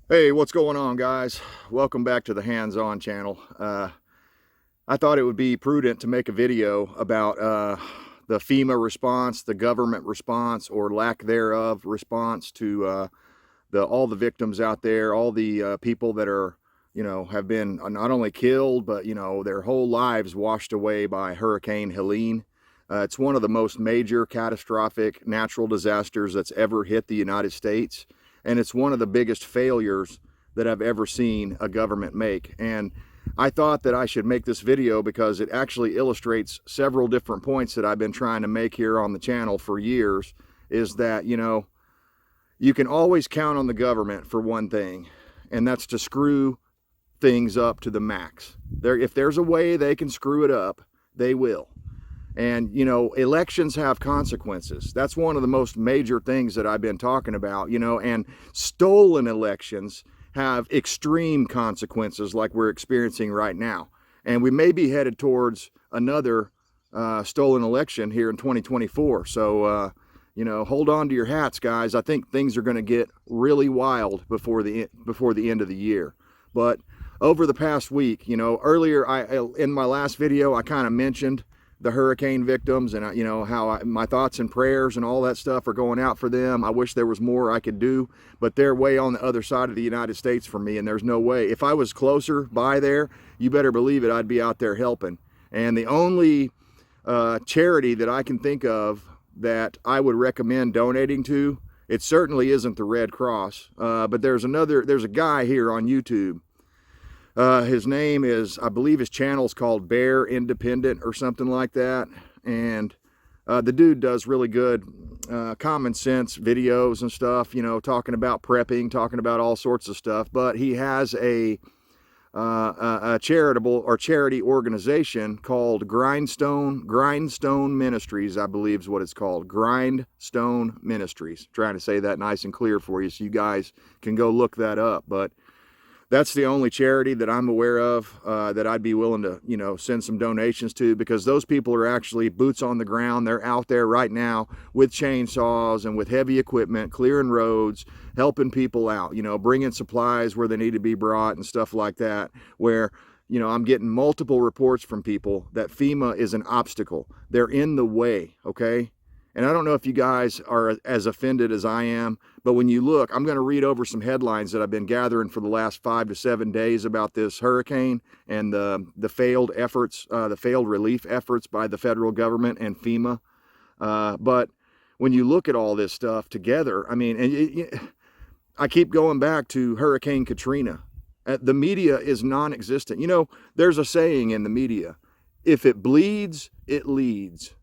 Hey, what's going on, guys? Welcome back to the Hands-On channel. I thought it would be prudent to make a video about the FEMA response, the government response or lack thereof response to all the victims out there, all the people that are, have been not only killed, but, their whole lives washed away by Hurricane Helene. It's one of the most major catastrophic natural disasters that's ever hit the United States. And it's one of the biggest failures that I've ever seen a government make. And I thought that I should make this video because it actually illustrates several different points that I've been trying to make here on the channel for years, is that, you can always count on the government for one thing, and that's to screw things up to the max. If there's a way they can screw it up, they will. And, elections have consequences. That's one of the most major things that I've been talking about, and stolen elections have extreme consequences like we're experiencing right now. And we may be headed towards another stolen election here in 2024. So, hold on to your hats, guys. I think things are going to get really wild before the end of the year. But over the past week, earlier in my last video, I kind of mentioned the hurricane victims and how my thoughts and prayers and all that stuff are going out for them. I wish there was more I could do, but they're way on the other side of the United States from me, and there's no way. If I was closer by there, you better believe it, I'd be out there helping. And the only charity that I can think of that I would recommend donating to, it certainly isn't the Red Cross, but there's a guy here on YouTube. His name is, I believe his channel's called Bear Independent or something like that. And the dude does really good common sense videos and stuff, talking about prepping, talking about all sorts of stuff. But he has a charitable or charity organization called Grindstone Ministries, I believe is what it's called. Grindstone Ministries. Trying to say that nice and clear for you so you guys can go look that up. But that's the only charity that I'm aware of that I'd be willing to, send some donations to, because those people are actually boots on the ground. They're out there right now with chainsaws and with heavy equipment, clearing roads, helping people out, bringing supplies where they need to be brought and stuff like that, where, I'm getting multiple reports from people that FEMA is an obstacle. They're in the way, okay? And I don't know if you guys are as offended as I am, but when you look, I'm going to read over some headlines that I've been gathering for the last 5 to 7 days about this hurricane and the failed efforts, the failed relief efforts by the federal government and FEMA. But when you look at all this stuff together, I mean, I keep going back to Hurricane Katrina. The media is non-existent. There's a saying in the media, if it bleeds, it leads.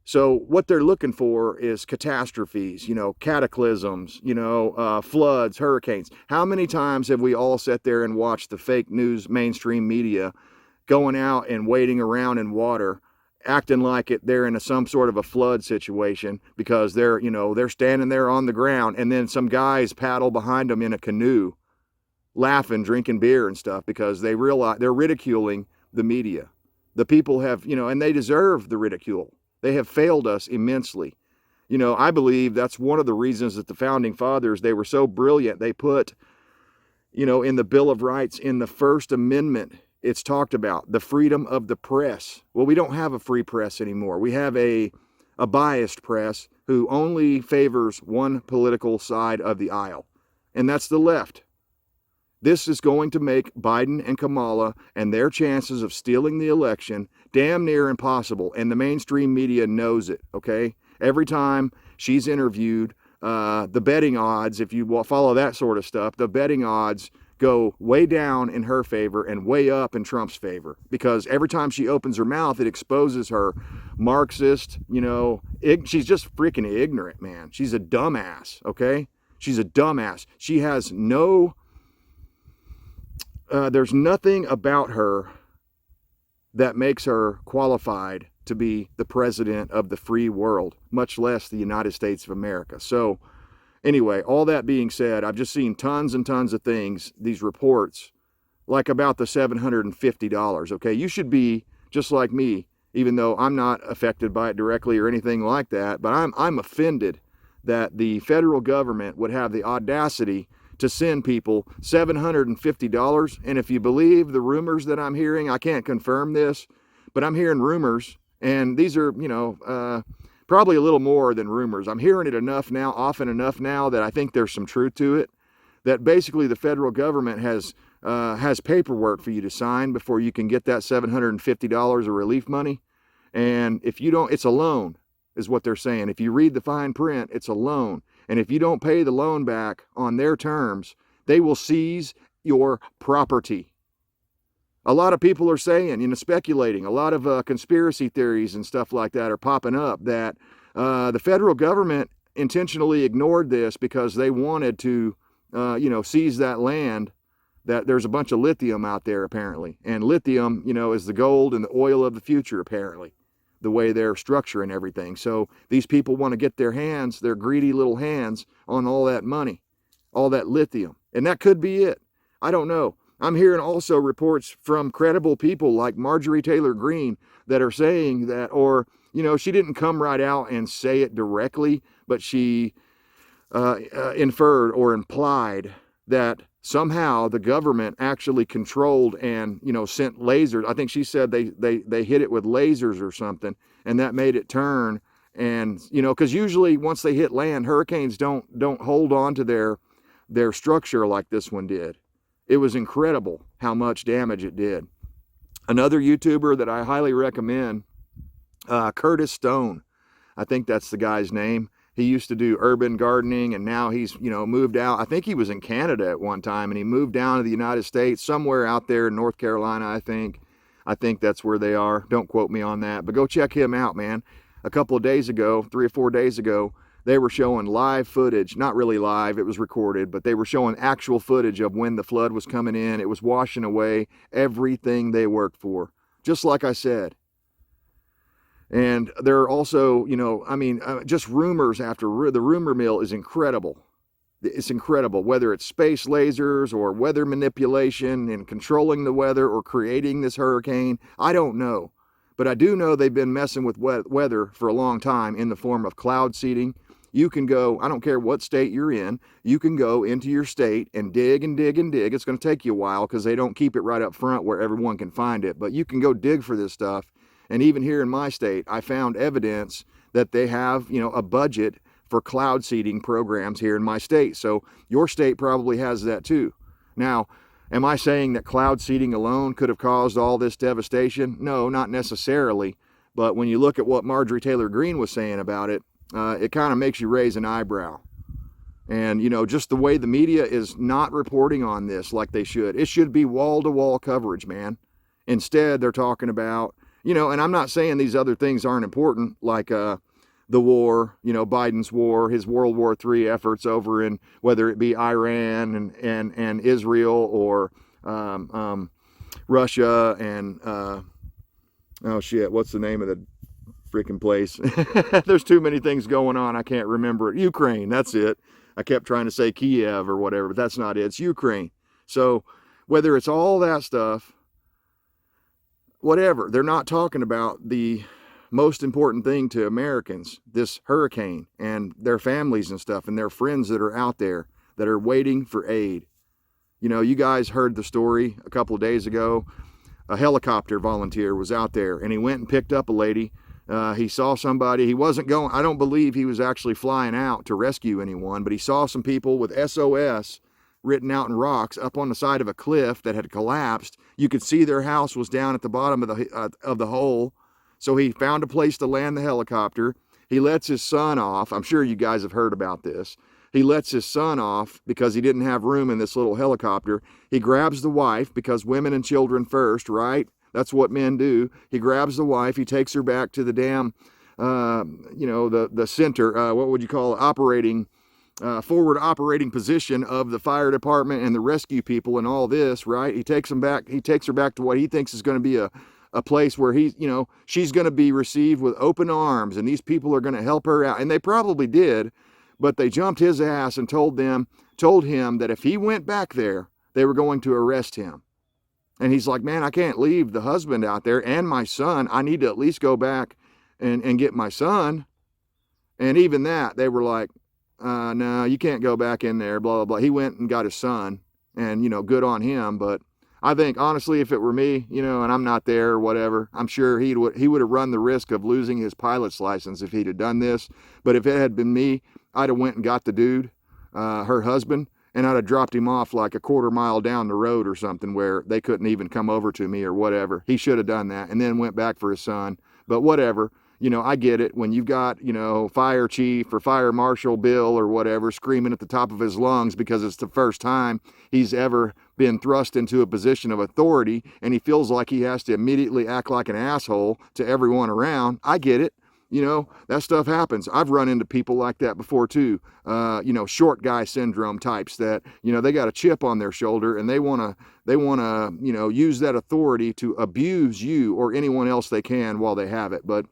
So what they're looking for is catastrophes, cataclysms, floods, hurricanes. How many times have we all sat there and watched the fake news mainstream media going out and wading around in water, acting like they're in some sort of a flood situation because they're standing there on the ground, and then some guys paddle behind them in a canoe, laughing, drinking beer and stuff because they realize they're ridiculing the media. The people have, and they deserve the ridicule. They have failed us immensely. I believe that's one of the reasons that the founding fathers, they were so brilliant. They put, in the Bill of Rights, in the First Amendment, it's talked about the freedom of the press. Well, we don't have a free press anymore. We have a biased press who only favors one political side of the aisle, and that's the left. This is going to make Biden and Kamala and their chances of stealing the election damn near impossible. And the mainstream media knows it, okay? Every time she's interviewed, the betting odds, if you follow that sort of stuff, the betting odds go way down in her favor and way up in Trump's favor. Because every time she opens her mouth, it exposes her Marxist, she's just freaking ignorant, man. She's a dumbass, okay? She's a dumbass. She has no... there's nothing about her that makes her qualified to be the president of the free world, much less the United States of America. So anyway, all that being said, I've just seen tons and tons of things, these reports, like about the $750, okay? You should be just like me, even though I'm not affected by it directly or anything like that, but I'm offended that the federal government would have the audacity to send people $750. And if you believe the rumors that I'm hearing, I can't confirm this, but I'm hearing rumors, and these are, probably a little more than rumors. I'm hearing it enough now, often enough now, that I think there's some truth to it, that basically the federal government has paperwork for you to sign before you can get that $750 of relief money. And if you don't, it's a loan, is what they're saying. If you read the fine print, it's a loan. And if you don't pay the loan back on their terms, they will seize your property. A lot of people are saying, speculating, a lot of conspiracy theories and stuff like that are popping up, that the federal government intentionally ignored this because they wanted to, seize that land, that there's a bunch of lithium out there apparently. And lithium, is the gold and the oil of the future apparently, the way they're structuring everything. So these people want to get their hands, their greedy little hands, on all that money, all that lithium. And that could be it. I don't know. I'm hearing also reports from credible people like Marjorie Taylor Greene that are saying that, or, she didn't come right out and say it directly, but she inferred or implied that somehow the government actually controlled and, sent lasers. I think she said they hit it with lasers or something, and that made it turn. And, because usually once they hit land, hurricanes don't hold on to their structure like this one did. It was incredible how much damage it did. Another YouTuber that I highly recommend, Curtis Stone. I think that's the guy's name. He used to do urban gardening, and now he's, moved out. I think he was in Canada at one time, and he moved down to the United States, somewhere out there in North Carolina, I think. I think that's where they are. Don't quote me on that, but go check him out, man. A couple of days ago, 3 or 4 days ago, they were showing live footage, not really live, it was recorded, but they were showing actual footage of when the flood was coming in. It was washing away everything they worked for, just like I said. And there are also, just rumors after the rumor mill is incredible. It's incredible, whether it's space lasers or weather manipulation and controlling the weather or creating this hurricane. I don't know. But I do know they've been messing with weather for a long time in the form of cloud seeding. You can go, I don't care what state you're in, you can go into your state and dig and dig and dig. It's going to take you a while because they don't keep it right up front where everyone can find it. But you can go dig for this stuff. And even here in my state, I found evidence that they have, a budget for cloud seeding programs here in my state. So your state probably has that too. Now, am I saying that cloud seeding alone could have caused all this devastation? No, not necessarily. But when you look at what Marjorie Taylor Greene was saying about it, it kind of makes you raise an eyebrow. And, just the way the media is not reporting on this like they should. It should be wall-to-wall coverage, man. Instead, they're talking about, and I'm not saying these other things aren't important, like the war, Biden's war, his World War III efforts over in, whether it be Iran and Israel or Russia and, what's the name of the freaking place? There's too many things going on. I can't remember it. Ukraine, that's it. I kept trying to say Kiev or whatever, but that's not it. It's Ukraine. So whether it's all that stuff, whatever, they're not talking about the most important thing to Americans, this hurricane and their families and stuff and their friends that are out there that are waiting for aid. You guys heard the story a couple of days ago. A helicopter volunteer was out there and he went and picked up a lady. He saw somebody. He wasn't going, I don't believe he was actually flying out to rescue anyone, but he saw some people with SOS written out in rocks up on the side of a cliff that had collapsed. You could see their house was down at the bottom of the hole. So he found a place to land the helicopter. He lets his son off. I'm sure you guys have heard about this. He lets his son off because he didn't have room in this little helicopter. He grabs the wife because women and children first, right? That's what men do. He grabs the wife. He takes her back to the damn, the center, what would you call it, forward operating position of the fire department and the rescue people and all this, right? He takes her back to what he thinks is going to be a place where she's going to be received with open arms and these people are going to help her out. And they probably did, but they jumped his ass and told him that if he went back there, they were going to arrest him. And he's like, man, I can't leave the husband out there and my son. I need to at least go back and get my son. And even that, they were like, no, you can't go back in there, blah, blah, blah. He went and got his son, and, you know, good on him. But I think, honestly, if it were me, you know, and I'm not there or whatever, I'm sure he would have run the risk of losing his pilot's license if he'd have done this. But if it had been me, I'd have went and got the dude, her husband, and I'd have dropped him off like a quarter mile down the road or something where they couldn't even come over to me or whatever. He should have done that and then went back for his son. But whatever. You know, I get it. When you've got, you know, fire chief or fire marshal Bill or whatever screaming at the top of his lungs because it's the first time he's ever been thrust into a position of authority and he feels like he has to immediately act like an asshole to everyone around. I get it. You know, that stuff happens. I've run into people like that before too. You know, short guy syndrome types that, you know, they got a chip on their shoulder and they want to, you know, use that authority to abuse you or anyone else they can while they have it. But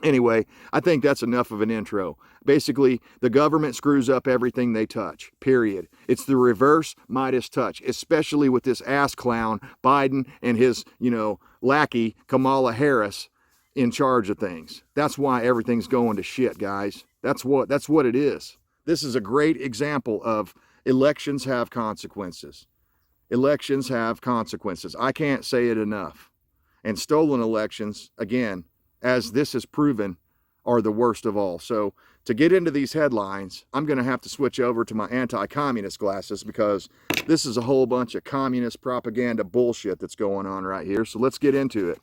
anyway, I think that's enough of an intro. Basically, the government screws up everything they touch, period. It's the reverse Midas touch, especially with this ass clown Biden and his, you know, lackey Kamala Harris in charge of things. That's why everything's going to shit, guys. That's what it is. This is a great example of elections have consequences. Elections have consequences. I can't say it enough. And stolen elections, again, as this is proven, are the worst of all. So to get into these headlines, I'm going to have to switch over to my anti-communist glasses because this is a whole bunch of communist propaganda bullshit that's going on right here. So let's get into it.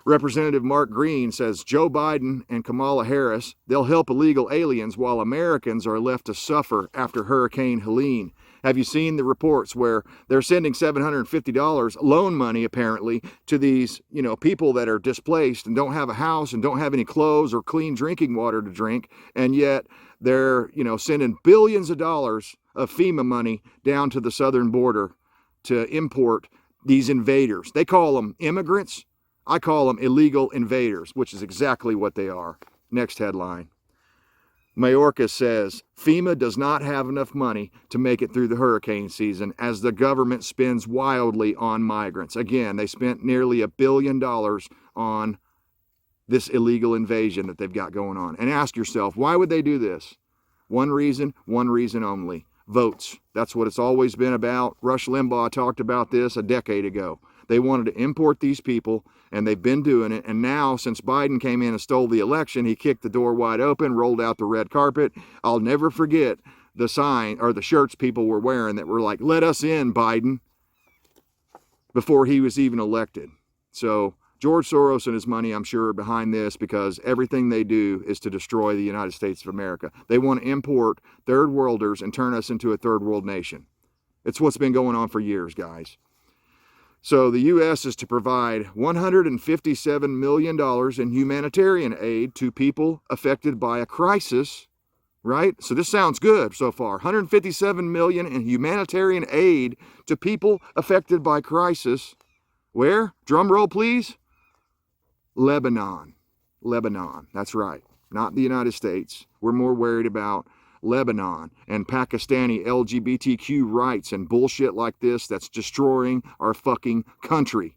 Representative Mark Green says Joe Biden and Kamala Harris, they'll help illegal aliens while Americans are left to suffer after Hurricane Helene. Have you seen the reports where they're sending $750 loan money apparently to these, you know, people that are displaced and don't have a house and don't have any clothes or clean drinking water to drink, and yet they're, you know, sending billions of dollars of FEMA money down to the southern border to import these invaders. They call them immigrants. I call them illegal invaders, which is exactly what they are. Next headline. Mayorkas says FEMA does not have enough money to make it through the hurricane season as the government spends wildly on migrants. Again, they spent nearly $1 billion on this illegal invasion that they've got going on. And ask yourself, why would they do this? One reason only. Votes. That's what it's always been about. Rush Limbaugh talked about this a decade ago. They wanted to import these people, and they've been doing it. And now, since Biden came in and stole the election, he kicked the door wide open, rolled out the red carpet. I'll never forget the sign or the shirts people were wearing that were like, "Let us in, Biden," before he was even elected. So George Soros and his money, I'm sure, are behind this because everything they do is to destroy the United States of America. They want to import third worlders and turn us into a third world nation. It's what's been going on for years, guys. So the U.S. is to provide $157 million in humanitarian aid to people affected by a crisis, right? So this sounds good so far. $157 million in humanitarian aid to people affected by crisis. Where? Drum roll, please. Lebanon. That's right. Not the United States. We're more worried about Lebanon and Pakistani LGBTQ rights and bullshit like this that's destroying our fucking country.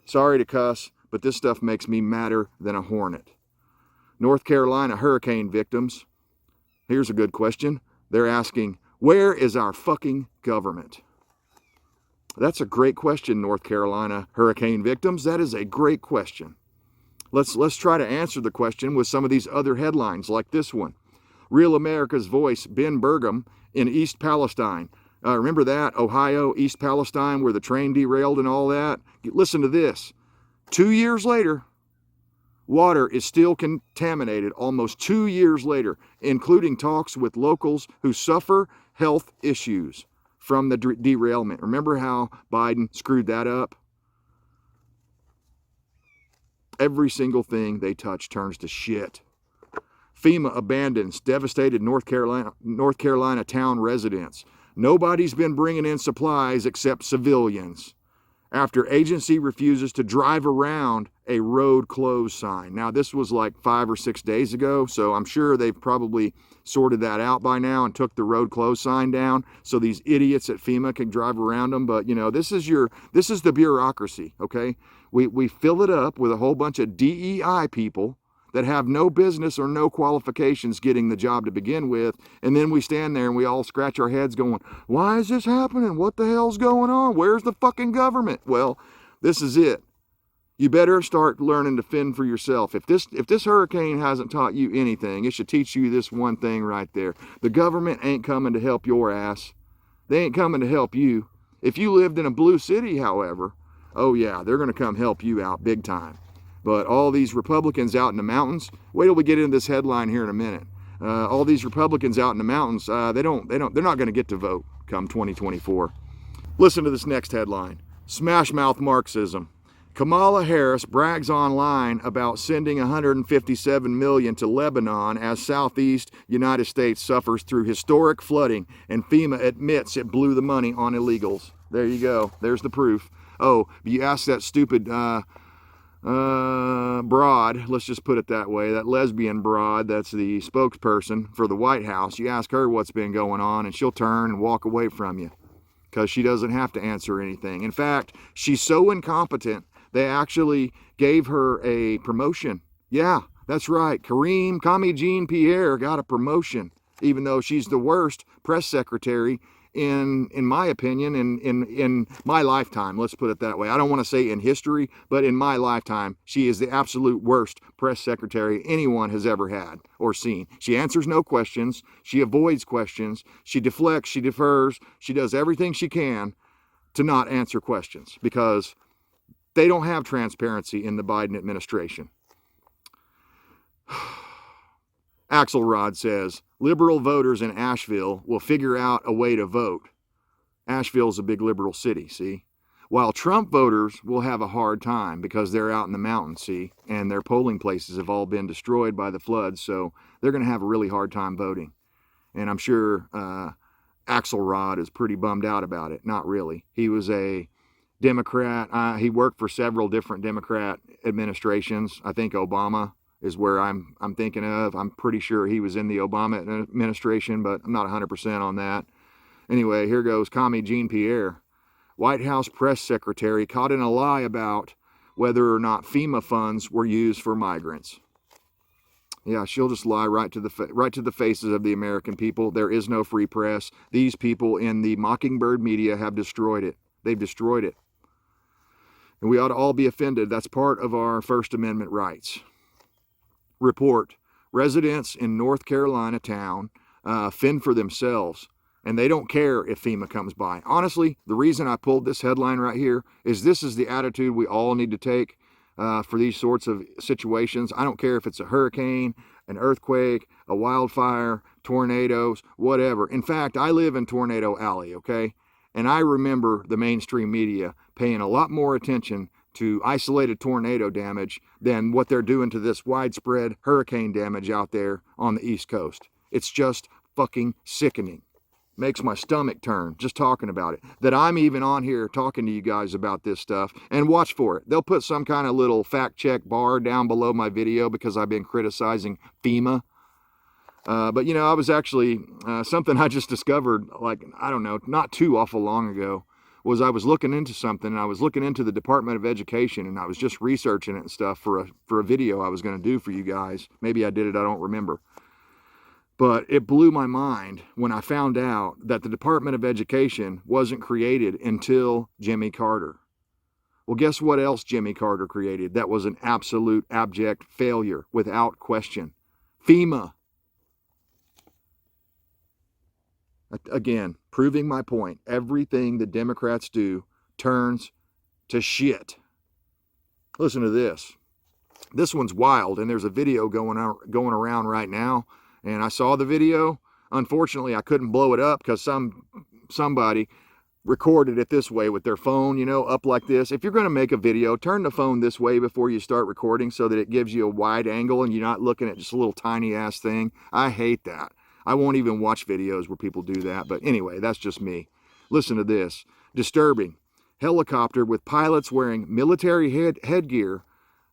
Sorry to cuss, but this stuff makes me madder than a hornet. North Carolina hurricane victims. Here's a good question. They're asking, where is our fucking government? That's a great question, North Carolina hurricane victims. That is a great question. Let's try to answer the question with some of these other headlines like this one. Real America's Voice, Ben Burgum in East Palestine. Remember that? Ohio, East Palestine, where the train derailed and all that? Listen to this. 2 years later, water is still contaminated almost 2 years later, including talks with locals who suffer health issues from the derailment. Remember how Biden screwed that up? Every single thing they touch turns to shit. FEMA abandons devastated North Carolina town residents. Nobody's been bringing in supplies except civilians after agency refuses to drive around a road closed sign. Now, this was like 5 or 6 days ago, so I'm sure they've probably sorted that out by now and took the road closed sign down so these idiots at FEMA can drive around them. But, you know, this is the bureaucracy, okay? We fill it up with a whole bunch of DEI people that have no business or no qualifications getting the job to begin with. And then we stand there and we all scratch our heads going, why is this happening? What the hell's going on? Where's the fucking government? Well, this is it. You better start learning to fend for yourself. If this hurricane hasn't taught you anything, it should teach you this one thing right there. The government ain't coming to help your ass. They ain't coming to help you. If you lived in a blue city, however, oh yeah, they're going to come help you out big time. But all these Republicans out in the mountains, wait till we get into this headline here in a minute. All these Republicans out in the mountains, they're not going to get to vote come 2024. Listen to this next headline. Smash mouth Marxism. Kamala Harris brags online about sending $157 million to Lebanon as Southeast United States suffers through historic flooding, and FEMA admits it blew the money on illegals. There you go. There's the proof. Oh, you asked that stupid broad, let's just put it that way, that lesbian broad that's the spokesperson for the White House. You ask her what's been going on, and she'll turn and walk away from you because she doesn't have to answer anything. In fact, she's so incompetent, they actually gave her a promotion. Yeah, that's right. Commie Jean-Pierre got a promotion, even though she's the worst press secretary in my opinion, in my lifetime. Let's put it that way. I don't want to say in history, but in my lifetime, she is the absolute worst press secretary anyone has ever had or seen. She answers no questions. She avoids questions. She deflects. She defers. She does everything she can to not answer questions because they don't have transparency in the Biden administration. Axelrod says, liberal voters in Asheville will figure out a way to vote. Asheville's a big liberal city, see? While Trump voters will have a hard time because they're out in the mountains, see? And their polling places have all been destroyed by the floods, so they're going to have a really hard time voting. And I'm sure Axelrod is pretty bummed out about it. Not really. He was a Democrat. He worked for several different Democrat administrations. I think Obama is where I'm thinking of. I'm pretty sure he was in the Obama administration, but I'm not 100% on that. Anyway, here goes Commie Jean-Pierre. White House press secretary caught in a lie about whether or not FEMA funds were used for migrants. Yeah, she'll just lie right to the faces of the American people. There is no free press. These people in the Mockingbird media have destroyed it. They've destroyed it. And we ought to all be offended. That's part of our First Amendment rights. Report, residents in North Carolina town fend for themselves, and they don't care if FEMA comes by. Honestly, the reason I pulled this headline right here is this is the attitude we all need to take for these sorts of situations. I don't care if it's a hurricane, an earthquake, a wildfire, tornadoes, whatever. In fact, I live in Tornado Alley, okay? And I remember the mainstream media paying a lot more attention to isolated tornado damage than what they're doing to this widespread hurricane damage out there on the East Coast. It's just fucking sickening. Makes my stomach turn just talking about it. That I'm even on here talking to you guys about this stuff. And watch for it. They'll put some kind of little fact check bar down below my video because I've been criticizing FEMA. But you know, I was actually, something I just discovered, like, I don't know, not too awful long ago, was I was looking into something, and I was looking into the Department of Education, and I was just researching it and stuff for a video I was going to do for you guys. Maybe I did it, I don't remember. But it blew my mind when I found out that the Department of Education wasn't created until Jimmy Carter. Well, guess what else Jimmy Carter created that was an absolute abject failure without question? FEMA. Again, proving my point. Everything the Democrats do turns to shit. Listen to this. This one's wild, and there's a video going around right now. And I saw the video. Unfortunately, I couldn't blow it up because somebody recorded it this way with their phone, you know, up like this. If you're going to make a video, turn the phone this way before you start recording so that it gives you a wide angle and you're not looking at just a little tiny ass thing. I hate that. I won't even watch videos where people do that. But anyway, that's just me. Listen to this. Disturbing. Helicopter with pilots wearing military headgear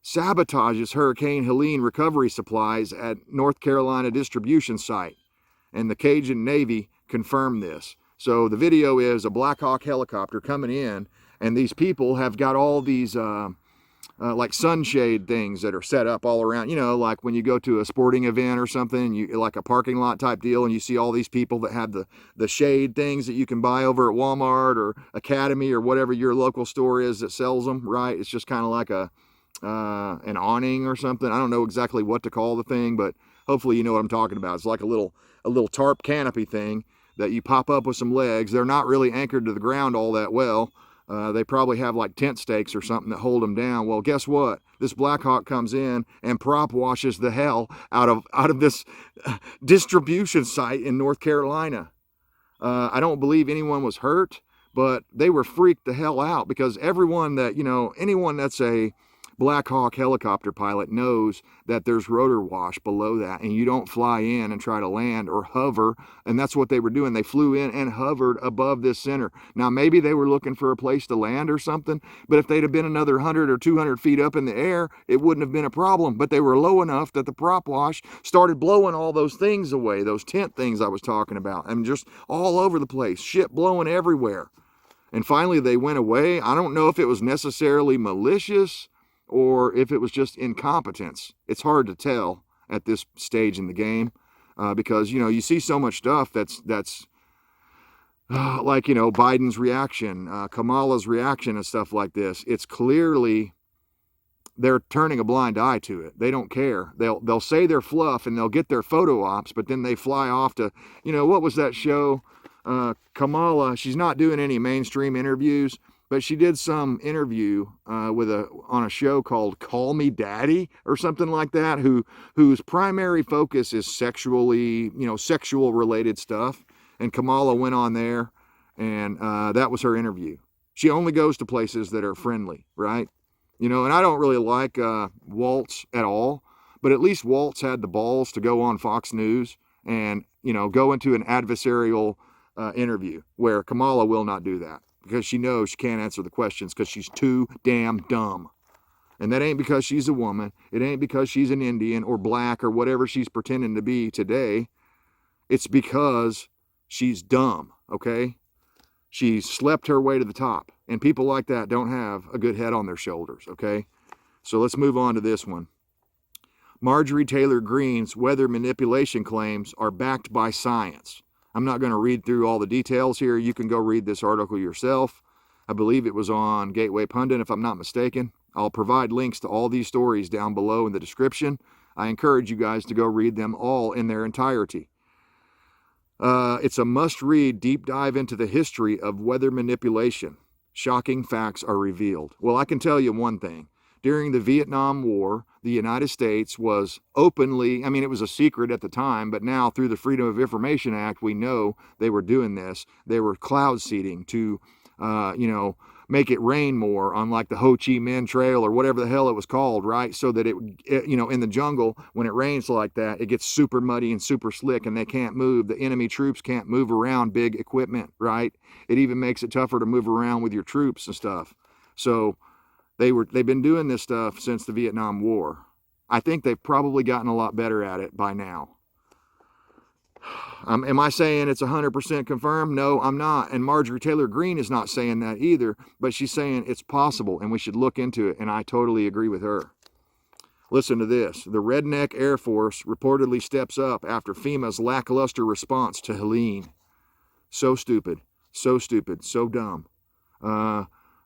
sabotages Hurricane Helene recovery supplies at North Carolina distribution site. And the Cajun Navy confirmed this. So the video is a Blackhawk helicopter coming in, and these people have got all these like sunshade things that are set up all around, you know, like when you go to a sporting event or something, you like a parking lot type deal, and you see all these people that have the shade things that you can buy over at Walmart or Academy or whatever your local store is that sells them, right? It's just kind of like an awning or something. I don't know exactly what to call the thing, but hopefully you know what I'm talking about. It's like a little tarp canopy thing that you pop up with some legs. They're not really anchored to the ground all that well. They probably have like tent stakes or something that hold them down. Well, guess what? This Blackhawk comes in and prop washes the hell out of this distribution site in North Carolina. I don't believe anyone was hurt, but they were freaked the hell out, because everyone that, you know, anyone that's a Blackhawk helicopter pilot knows that there's rotor wash below that, and you don't fly in and try to land or hover. And that's what they were doing. They flew in and hovered above this center. Now, maybe they were looking for a place to land or something, but if they'd have been another 100 or 200 feet up in the air, it wouldn't have been a problem. But they were low enough that the prop wash started blowing all those things away, those tent things I was talking about, and just all over the place, shit blowing everywhere. And finally they went away. I don't know if it was necessarily malicious or if it was just incompetence. It's hard to tell at this stage in the game, because, you know, you see so much stuff that's like, you know, Biden's reaction, Kamala's reaction and stuff like this. It's clearly they're turning a blind eye to it. They don't care. They'll say they're fluff and they'll get their photo ops, but then they fly off to, you know, what was that show? Kamala, she's not doing any mainstream interviews, but she did some interview on a show called Call Me Daddy or something like that, whose primary focus is sexual related stuff. And Kamala went on there, and that was her interview. She only goes to places that are friendly, right? You know, and I don't really like Waltz at all, but at least Waltz had the balls to go on Fox News and, you know, go into an adversarial interview, where Kamala will not do that, because she knows she can't answer the questions because she's too damn dumb. And that ain't because she's a woman. It ain't because she's an Indian or black or whatever she's pretending to be today. It's because she's dumb, okay? She slept her way to the top. And people like that don't have a good head on their shoulders, okay? So let's move on to this one. Marjorie Taylor Greene's weather manipulation claims are backed by science. I'm not going to read through all the details here. You can go read this article yourself. I believe it was on Gateway Pundit, if I'm not mistaken. I'll provide links to all these stories down below in the description. I encourage you guys to go read them all in their entirety. It's a must-read deep dive into the history of weather manipulation. Shocking facts are revealed. Well, I can tell you one thing. During the Vietnam War, the United States was openly, I mean, it was a secret at the time, but now through the Freedom of Information Act, we know they were doing this. They were cloud seeding to, make it rain more on like the Ho Chi Minh Trail or whatever the hell it was called, right? So that it, in the jungle, when it rains like that, it gets super muddy and super slick and they can't move. The enemy troops can't move around big equipment, right? It even makes it tougher to move around with your troops and stuff. So they've been doing this stuff since the Vietnam War. I think they've probably gotten a lot better at it by now. Am I saying it's 100% confirmed? No, I'm not. And Marjorie Taylor Greene is not saying that either, but she's saying it's possible and we should look into it, and I totally agree with her. Listen to this. The Redneck Air Force reportedly steps up after FEMA's lackluster response to Helene. So stupid, so dumb.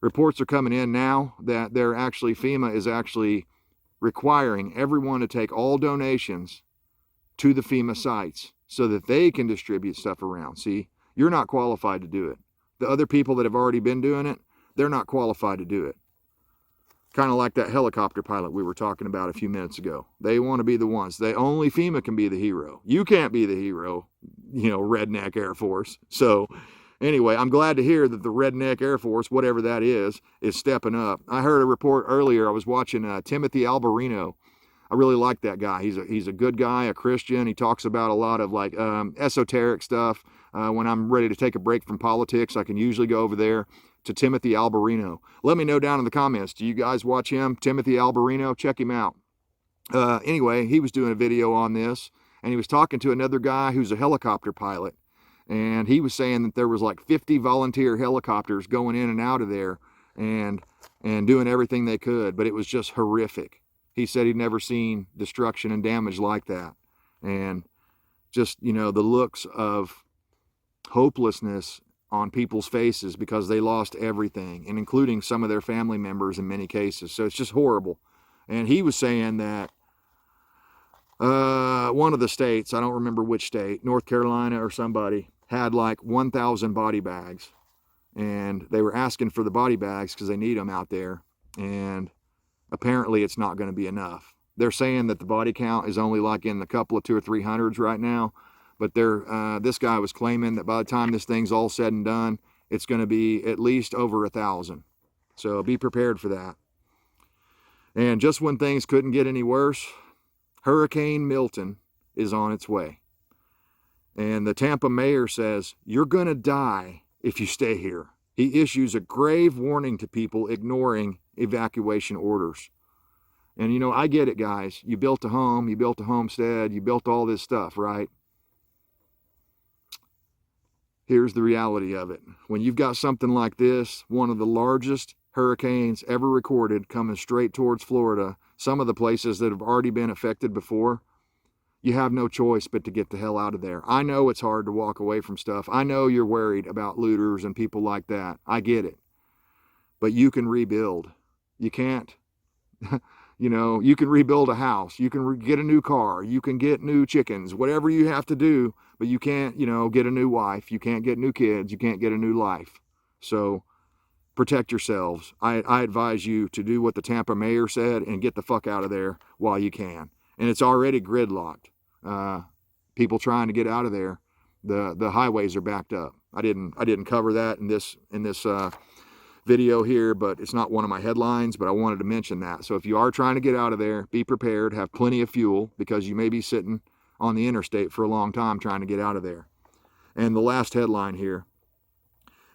Reports are coming in now that FEMA is actually requiring everyone to take all donations to the FEMA sites so that they can distribute stuff around. See, you're not qualified to do it. The other people that have already been doing it, they're not qualified to do it. Kind of like that helicopter pilot we were talking about a few minutes ago. They want to be the ones. Only FEMA can be the hero. You can't be the hero, Redneck Air Force. So anyway, I'm glad to hear that the Redneck Air Force, whatever that is stepping up. I heard a report earlier. I was watching Timothy Alberino. I really like that guy. He's a good guy, a Christian. He talks about a lot of like esoteric stuff. When I'm ready to take a break from politics, I can usually go over there to Timothy Alberino. Let me know down in the comments. Do you guys watch him? Timothy Alberino? Check him out. Anyway, he was doing a video on this, and he was talking to another guy who's a helicopter pilot. And he was saying that there was like 50 volunteer helicopters going in and out of there. And and doing everything they could, but it was just horrific. He said he'd never seen destruction and damage like that. And just, you know, the looks of hopelessness on people's faces because they lost everything, and including some of their family members in many cases. So it's just horrible. And he was saying that one of the states, I don't remember which state, North Carolina or somebody, had like 1,000 body bags. And they were asking for the body bags because they need them out there. And apparently it's not going to be enough. They're saying that the body count is only like in a couple of 200 or 300s right now. But this guy was claiming that by the time this thing's all said and done, it's going to be at least over 1,000. So be prepared for that. And just when things couldn't get any worse, Hurricane Milton is on its way. And the Tampa mayor says, "You're going to die if you stay here." He issues a grave warning to people ignoring evacuation orders. And, you know, I get it, guys. You built a home, you built a homestead, you built all this stuff, right? Here's the reality of it. When you've got something like this, one of the largest hurricanes ever recorded coming straight towards Florida, some of the places that have already been affected before, you have no choice but to get the hell out of there. I know it's hard to walk away from stuff. I know you're worried about looters and people like that. I get it. But you can rebuild. You can't, you know, you can rebuild a house. You can get a new car. You can get new chickens, whatever you have to do. But you can't, you know, get a new wife. You can't get new kids. You can't get a new life. So protect yourselves. I advise you to do what the Tampa mayor said and get the fuck out of there while you can. And it's already gridlocked. People trying to get out of there. The highways are backed up. I didn't cover that in this video here, but it's not one of my headlines, but I wanted to mention that. So if you are trying to get out of there, be prepared, have plenty of fuel, because you may be sitting on the interstate for a long time trying to get out of there. And the last headline here,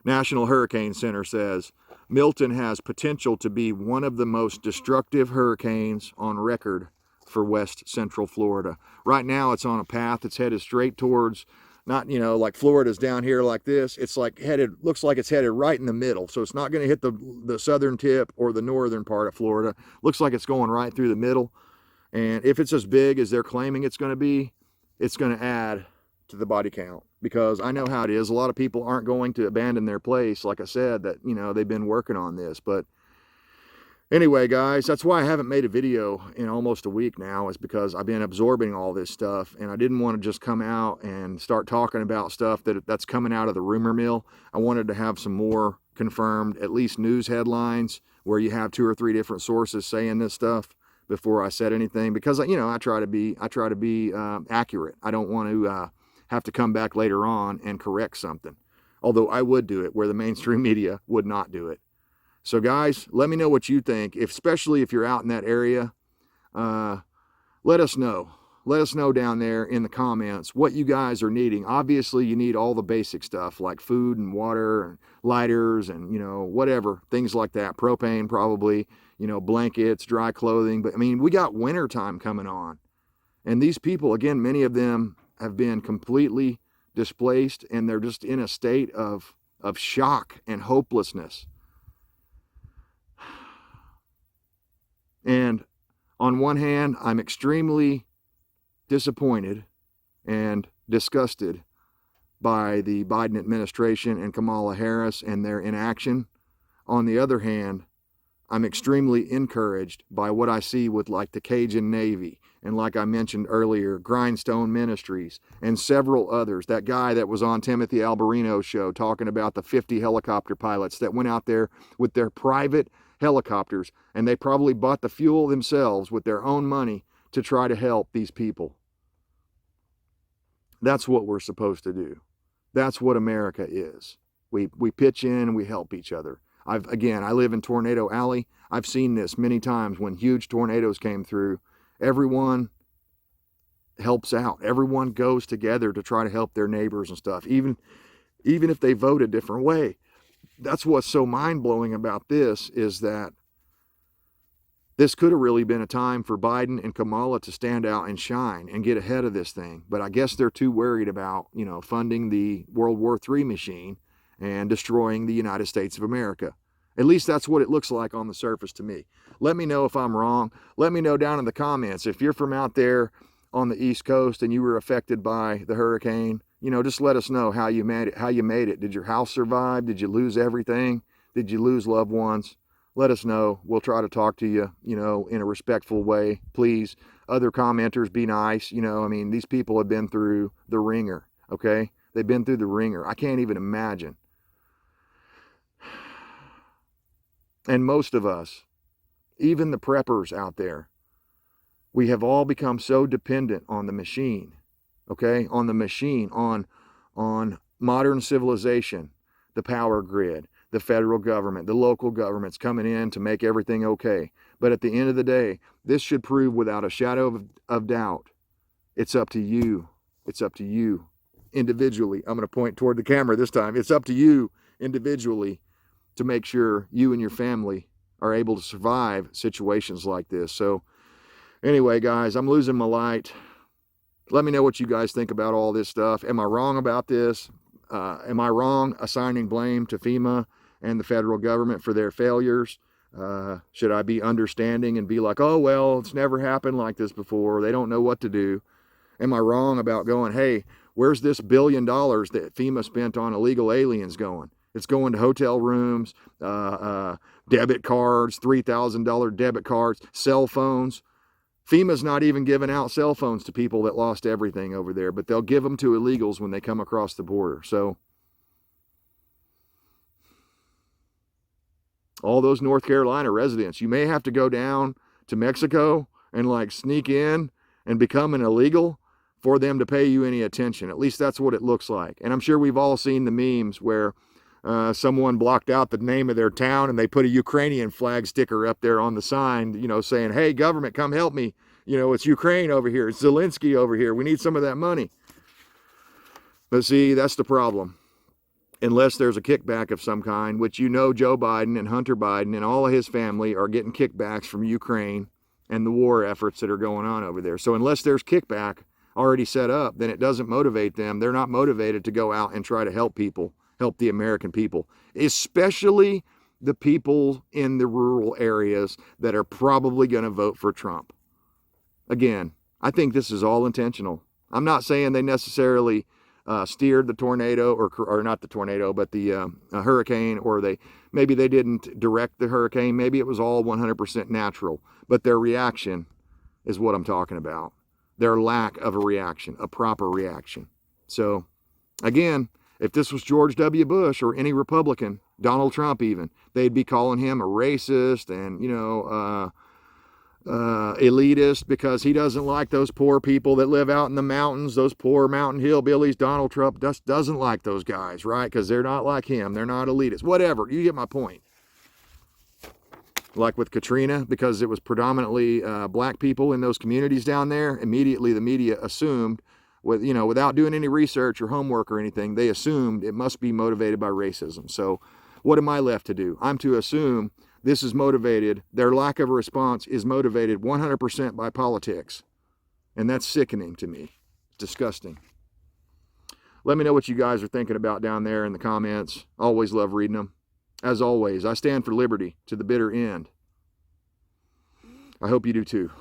National Hurricane Center says, Milton has potential to be one of the most destructive hurricanes on record for West Central Florida. Right now it's on a path. It's headed straight towards, not, you know, like Florida's down here like this. It's like headed, looks like it's headed right in the middle. So it's not going to hit the southern tip or the northern part of Florida. Looks like it's going right through the middle. And if it's as big as they're claiming it's going to be, it's going to add to the body count, because I know how it is. A lot of people aren't going to abandon their place. Like I said, that, you know, they've been working on this. But anyway, guys, that's why I haven't made a video in almost a week now, is because I've been absorbing all this stuff, and I didn't want to just come out and start talking about stuff that's coming out of the rumor mill. I wanted to have some more confirmed, at least news headlines, where you have 2 or 3 different sources saying this stuff before I said anything, because, you know, I try to be accurate. I don't want to have to come back later on and correct something, although I would do it where the mainstream media would not do it. So guys, let me know what you think, especially if you're out in that area. Let us know. Let us know down there in the comments what you guys are needing. Obviously, you need all the basic stuff like food and water and lighters and, you know, whatever, things like that. Propane probably, you know, blankets, dry clothing. But I mean, we got winter time coming on. And these people, again, many of them have been completely displaced, and they're just in a state of shock and hopelessness. And on one hand, I'm extremely disappointed and disgusted by the Biden administration and Kamala Harris and their inaction. On the other hand, I'm extremely encouraged by what I see with like the Cajun Navy, and like I mentioned earlier, Grindstone Ministries and several others. That guy that was on Timothy Alberino's show talking about the 50 helicopter pilots that went out there with their private helicopters, and they probably bought the fuel themselves with their own money to try to help these people. That's what we're supposed to do. That's what America is. We pitch in and we help each other. I live in Tornado Alley. I've seen this many times when huge tornadoes came through. Everyone helps out. Everyone goes together to try to help their neighbors and stuff, even if they vote a different way. That's what's so mind-blowing about this, is that this could have really been a time for Biden and Kamala to stand out and shine and get ahead of this thing. But I guess they're too worried about, you know, funding the World War III machine and destroying the United States of America. At least that's what it looks like on the surface to me. Let me know if I'm wrong. Let me know down in the comments. If you're from out there on the East Coast and you were affected by the hurricane, you know, just let us know how you made it. Did your house survive? Did you lose everything? Did you lose loved ones? Let us know. We'll try to talk to you, you know, in a respectful way. Please, other commenters, be nice. You know, I mean, these people have been through the ringer, okay? They've been through the ringer. I can't even imagine. And most of us, even the preppers out there, we have all become so dependent on the machine, okay? On the machine, on modern civilization, the power grid, the federal government, the local governments coming in to make everything okay. But at the end of the day, this should prove without a shadow of doubt, it's up to you. It's up to you individually. I'm going to point toward the camera this time. It's up to you individually to make sure you and your family are able to survive situations like this. So anyway, guys, I'm losing my light. Let me know what you guys think about all this stuff. Am I wrong about this? Am I wrong assigning blame to FEMA and the federal government for their failures? Should I be understanding and be like, oh, well, it's never happened like this before. They don't know what to do. Am I wrong about going, hey, where's this $1 billion that FEMA spent on illegal aliens going? It's going to hotel rooms, debit cards, $3,000 debit cards, cell phones. FEMA's not even giving out cell phones to people that lost everything over there, but they'll give them to illegals when they come across the border. So all those North Carolina residents, you may have to go down to Mexico and like sneak in and become an illegal for them to pay you any attention. At least that's what it looks like. And I'm sure we've all seen the memes where someone blocked out the name of their town and they put a Ukrainian flag sticker up there on the sign, you know, saying, hey, government, come help me. You know, it's Ukraine over here. It's Zelensky over here. We need some of that money. But see, that's the problem. Unless there's a kickback of some kind, which you know Joe Biden and Hunter Biden and all of his family are getting kickbacks from Ukraine and the war efforts that are going on over there. So unless there's kickback already set up, then it doesn't motivate them. They're not motivated to go out and try to help people. Help the American people, especially the people in the rural areas that are probably going to vote for Trump. Again, I think this is all intentional. I'm not saying they necessarily steered the tornado or not the tornado, but the hurricane, or maybe they didn't direct the hurricane. Maybe it was all 100% natural, but their reaction is what I'm talking about. Their lack of a reaction, a proper reaction. So again, if this was George W. Bush or any Republican, Donald Trump even, they'd be calling him a racist and, you know, elitist because he doesn't like those poor people that live out in the mountains, those poor mountain hillbillies. Donald Trump doesn't like those guys, right? Because they're not like him. They're not elitist. Whatever. You get my point. Like with Katrina, because it was predominantly black people in those communities down there, immediately the media assumed, without doing any research or homework or anything, they assumed it must be motivated by racism. So what am I left to do? I'm to assume this is motivated, their lack of a response is motivated 100% by politics. And that's sickening to me. Disgusting. Let me know what you guys are thinking about down there in the comments. Always love reading them. As always, I stand for liberty to the bitter end. I hope you do too.